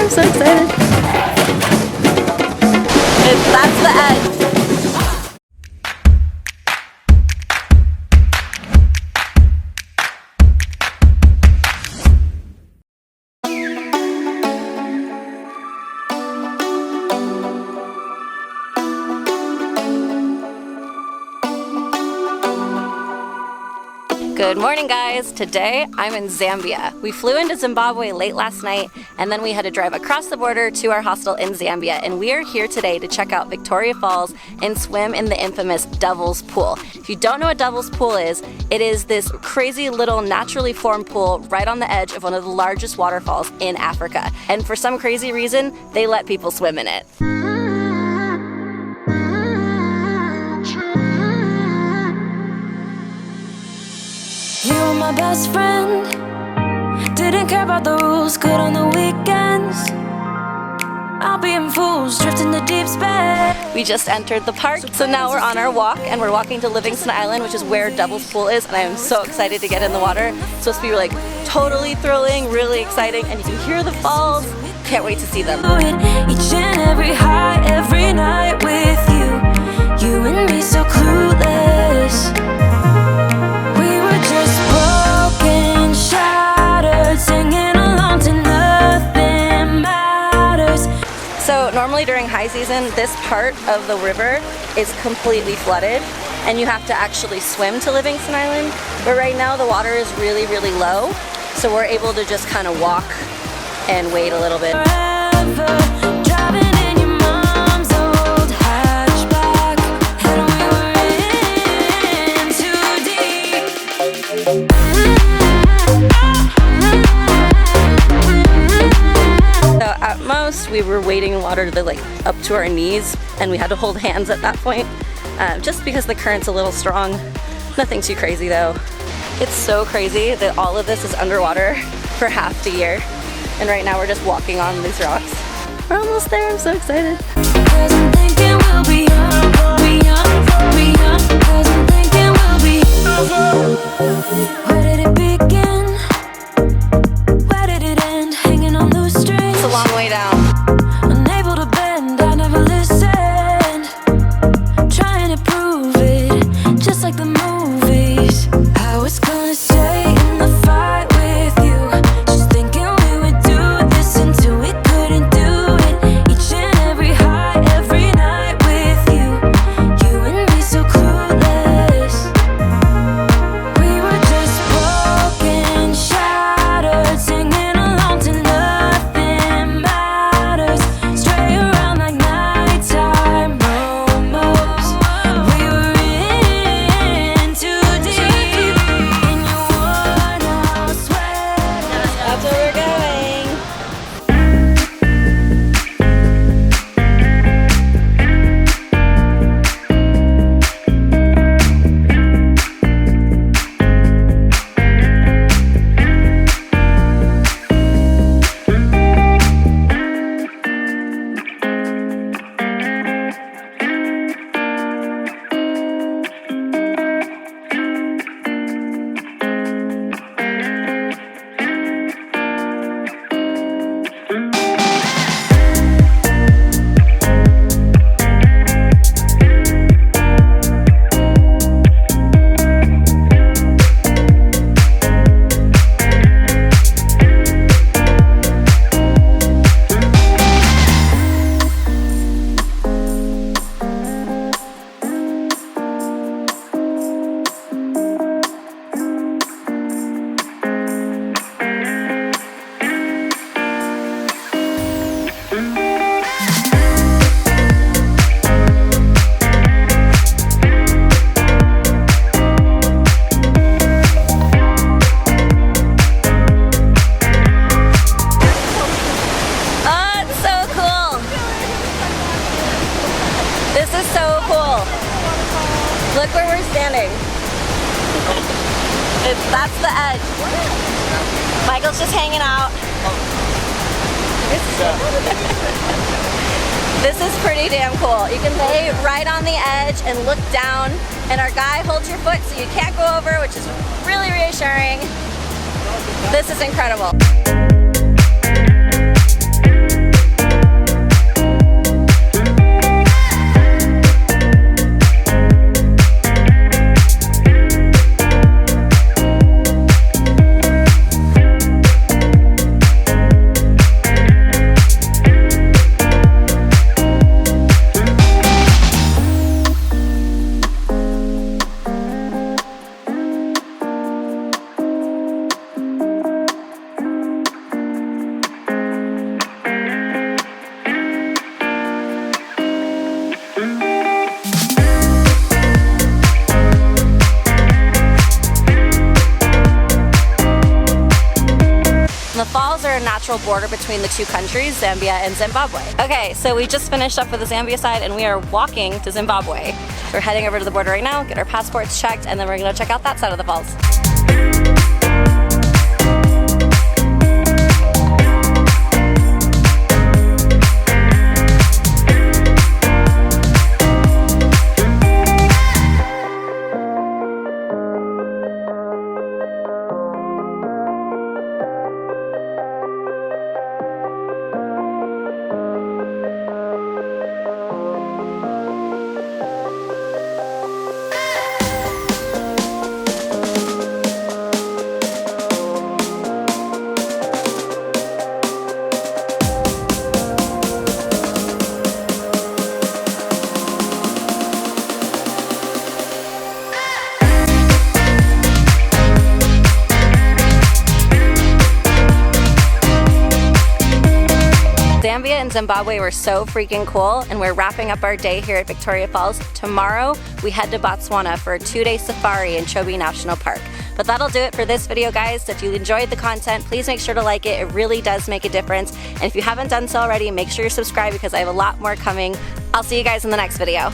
I'm so excited. That's the edge. Good morning, guys. Today I'm in Zambia. We flew into Zimbabwe late last night and then we had to drive across the border to our hostel in Zambia, and we are here today to check out Victoria Falls and swim in the infamous Devil's Pool. If you don't know what Devil's Pool is, it is this crazy little naturally formed pool right on the edge of one of the largest waterfalls in Africa, and for some crazy reason they let people swim in it. You were my best friend, didn't care about the rules, good on the weekends. I'll be in fools, drifting the deep space. We just entered the park, so now we're on our walk and we're walking to Livingston Island, which is where Devil's Pool is, and I am so excited to get in the water. It's supposed to be like totally thrilling, really exciting, and you can hear the falls. Can't wait to see them. Each and every high, every night with you, you and me so clueless. So normally during high season, this part of the river is completely flooded and you have to actually swim to Livingston Island. But right now the water is really, really low, so we're able to just kind of walk and wait a little bit. We were wading in water to like up to our knees, and we had to hold hands at that point just because the current's a little strong. Nothing too crazy though. It's so crazy that all of this is underwater for half the year, and right now we're just walking on these rocks. We're almost there. I'm so excited. Where did it begin? Where did it end? Hanging on loose strings. It's a long way down. Unable to bend, I never listened. Trying to prove it, just like the movies. I was gonna stay in the fight with you, just thinking we would do this until we couldn't do it. Each and every high, every night with you, you and me so clueless. We were just broken, shattered, singing along to nothing matters. Stray around like nighttime momos. We were in too deep, in your worn out sweat. That's where we're going. Look where we're standing. That's the edge. Michael's just hanging out. This is pretty damn cool. You can lay right on the edge and look down, and our guy holds your foot so you can't go over, which is really reassuring. This is incredible. And the falls are a natural border between the two countries, Zambia and Zimbabwe. Okay, so we just finished up with the Zambia side and we are walking to Zimbabwe. So we're heading over to the border right now, get our passports checked, and then we're gonna check out that side of the falls. Zambia and Zimbabwe were so freaking cool, and we're wrapping up our day here at Victoria Falls. Tomorrow, we head to Botswana for a 2-day safari in Chobe National Park. But that'll do it for this video, guys. So if you enjoyed the content, please make sure to like it. It really does make a difference. And if you haven't done so already, make sure you're subscribed because I have a lot more coming. I'll see you guys in the next video.